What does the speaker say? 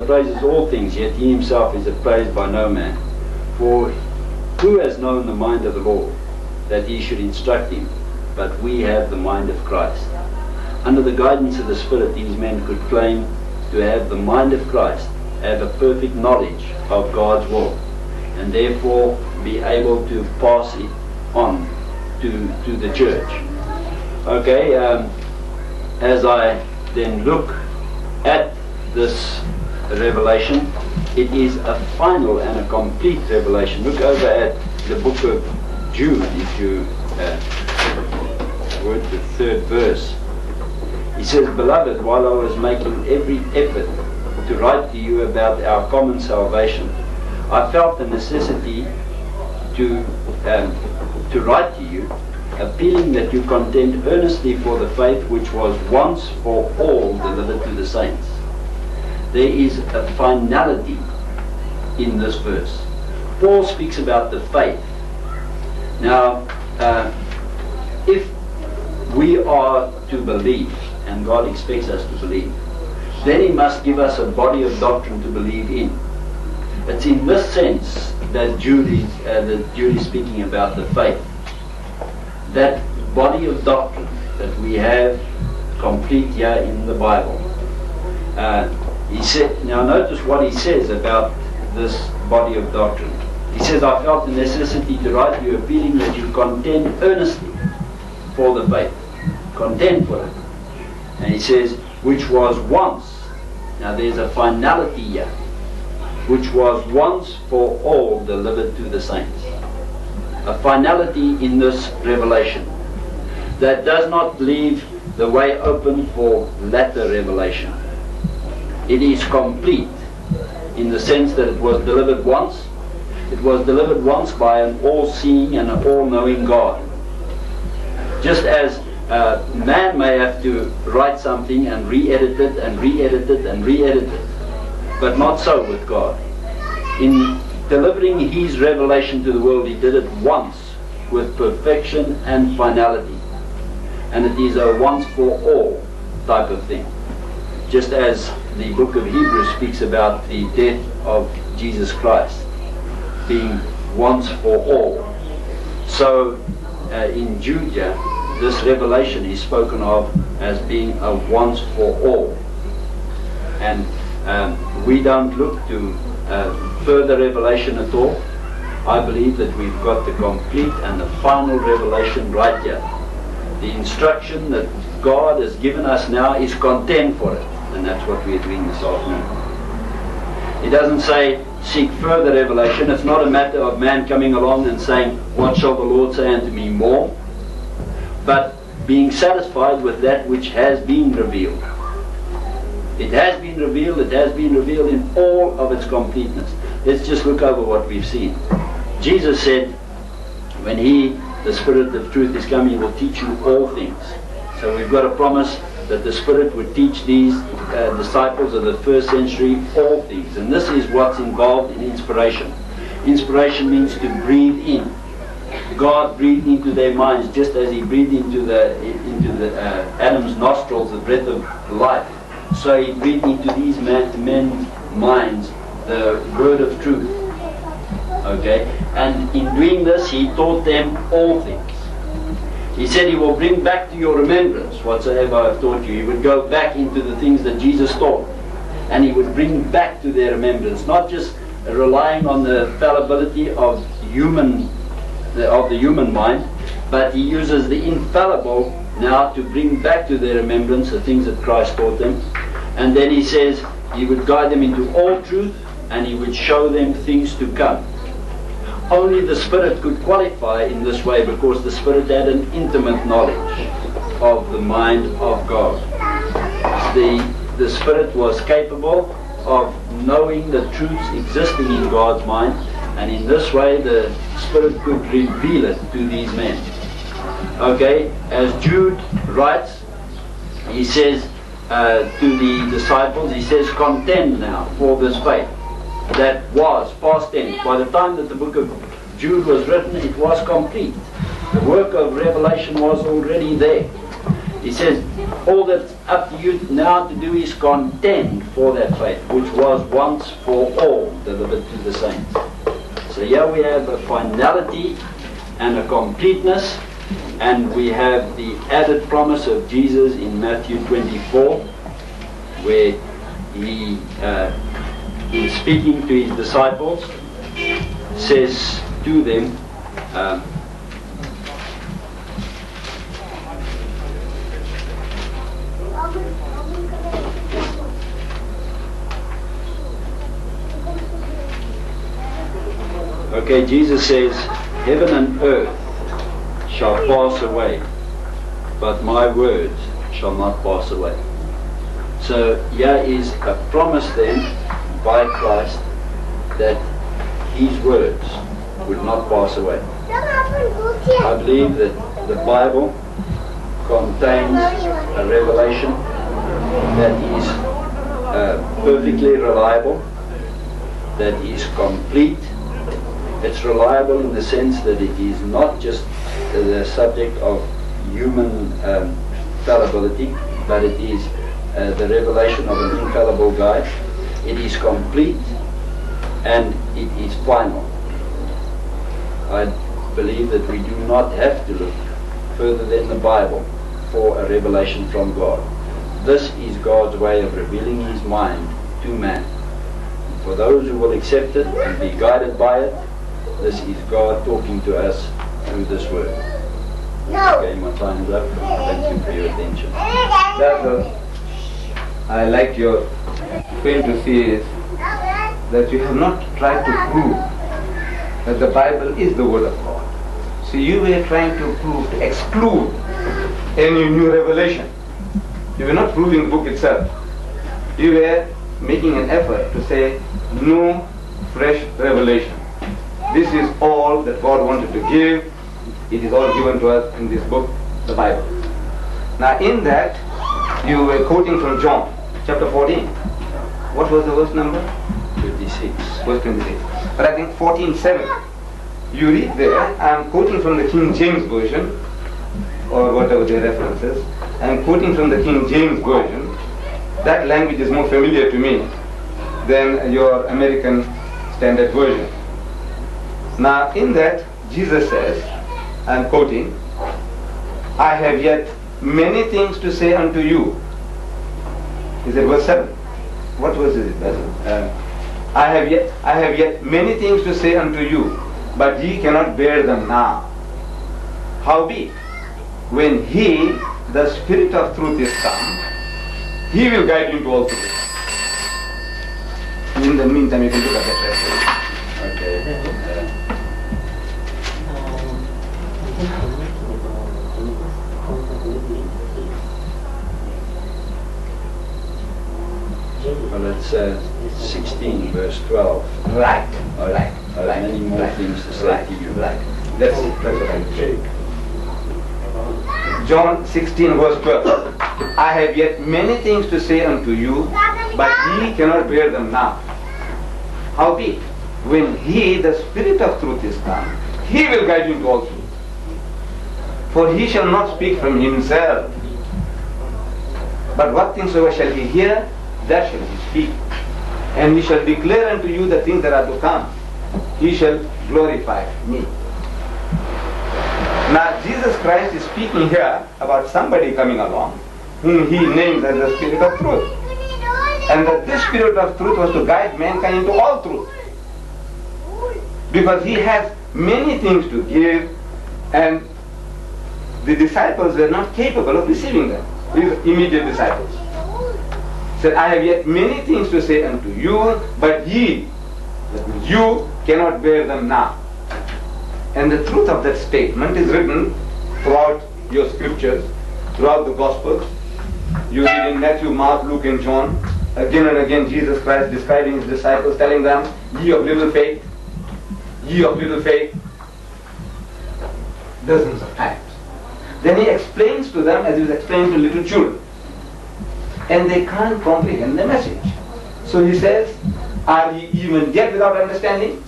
praises all things, yet he himself is appraised by no man. For who has known the mind of the Lord, that he should instruct him? But we have the mind of Christ. Under the guidance of the Spirit, these men could claim to have the mind of Christ, have a perfect knowledge of God's will, and therefore be able to pass it on to the church. Okay, as I then look at this revelation, it is a final and a complete revelation. Look over at the book of Jude, if you word the 3rd verse. He says, "Beloved, while I was making every effort to write to you about our common salvation, I felt the necessity to write to you, appealing that you contend earnestly for the faith which was once for all delivered to the saints." There is a finality in this verse. Paul speaks about the faith. Now, if we are to believe, and God expects us to believe, then he must give us a body of doctrine to believe in. It's in this sense that Jude is speaking about the faith. That body of doctrine that we have complete here in the Bible. He said, now notice what he says about this body of doctrine. He says, "I felt the necessity to write you, appealing that you contend earnestly for the faith." Contend for it. And he says, "which was once," now there's a finality here, "which was once for all delivered to the saints." A finality in this revelation that does not leave the way open for latter revelation. It is complete in the sense that it was delivered once. It was delivered once by an all-seeing and an all-knowing God. Just as man may have to write something and re-edit it and re-edit it and re-edit it, but not so with God. In delivering his revelation to the world, he did it once with perfection and finality. And it is a once for all type of thing. Just as the book of Hebrews speaks about the death of Jesus Christ being once for all. So in Jude, this revelation is spoken of as being a once for all. And we don't look to further revelation at all. I believe that we've got the complete and the final revelation right here. The instruction that God has given us now is contend for it. And that's what we're doing this afternoon. It doesn't say seek further revelation. It's not a matter of man coming along and saying, "What shall the Lord say unto me more?" But being satisfied with that which has been revealed. It has been revealed. It has been revealed in all of its completeness. Let's just look over what we've seen. Jesus said, when the Spirit of truth is coming, he will teach you all things. So we've got a promise that the Spirit would teach these disciples of the first century all things. And this is what's involved in inspiration. Inspiration means to breathe in. God breathed into their minds just as he breathed into Adam's nostrils the breath of life. So he breathed into these men's minds the word of truth. Okay? And in doing this, he taught them all things. He said he will bring back to your remembrance whatsoever I have taught you. He would go back into the things that Jesus taught. And he would bring back to their remembrance, not just relying on the fallibility of the human mind, but he uses the infallible now to bring back to their remembrance the things that Christ taught them. And then he says he would guide them into all truth, and he would show them things to come. Only the Spirit could qualify in this way, because the Spirit had an intimate knowledge of the mind of God. The Spirit was capable of knowing the truths existing in God's mind, and in this way the Spirit could reveal it to these men. Okay, as Jude writes, he says to the disciples, he says, "Contend now for this faith." That was past tense. By the time that the book of Jude was written, it was complete. The work of revelation was already there. He says, all that's up to you now to do is contend for that faith, which was once for all delivered to the saints. So here we have a finality and a completeness, and we have the added promise of Jesus in Matthew 24, where he, in speaking to his disciples, says to them, okay, Jesus says, heaven and earth shall pass away, but my words shall not pass away. So here is a promise then by Christ that his words would not pass away. I believe that the Bible contains a revelation that is perfectly reliable, that is complete. It's reliable in the sense that it is not just the subject of human fallibility, but it is the revelation of an infallible God. It is complete and it is final. I believe that we do not have to look further than the Bible for a revelation from God. This is God's way of revealing his mind to man. For those who will accept it and be guided by it, this is God talking to us through this word. Okay, my time is up. Thank you for your attention. I like your claim to see is that you have not tried to prove that the Bible is the Word of God. So you were trying to prove, to exclude any new revelation. You were not proving the book itself. You were making an effort to say no fresh revelation. This is all that God wanted to give. It is all given to us in this book, the Bible. Now in that, you were quoting from John, chapter 14. What was the verse number? 26. Verse 26. But I think 14:7. You read there, I am quoting from the King James Version, or whatever the reference is. I am quoting from the King James Version. That language is more familiar to me than your American Standard Version. Now in that, Jesus says, I am quoting, I have yet many things to say unto you. Is it verse 7? What verse is it? I have yet many things to say unto you, but ye cannot bear them now. Howbeit, when he, the Spirit of truth, is come, he will guide you into all truth. In the meantime, you can look at that reference. Okay. Well, it's 16 verse 12. Right. I have many more things to say to you. Right. That's what I'm saying. John 16 verse 12. I have yet many things to say unto you, but ye cannot bear them now. Howbeit, when he, the Spirit of truth, is come, he will guide you into all truth. For he shall not speak from himself, but what things soever shall he hear, that shall he speak. And he shall declare unto you the things that are to come. He shall glorify me. Now Jesus Christ is speaking here about somebody coming along, whom he names as the Spirit of truth. And that this Spirit of truth was to guide mankind into all truth. Because he has many things to give, and the disciples were not capable of receiving them, his immediate disciples. Said, I have yet many things to say unto you, but ye, that means you, cannot bear them now. And the truth of that statement is written throughout your scriptures, throughout the Gospels. You read in Matthew, Mark, Luke, and John, again and again Jesus Christ describing his disciples, telling them, ye of little faith, ye of little faith, dozens of times. Then he explains to them as he was explaining to little children. And they can't comprehend the message. So he says, are ye even yet without understanding?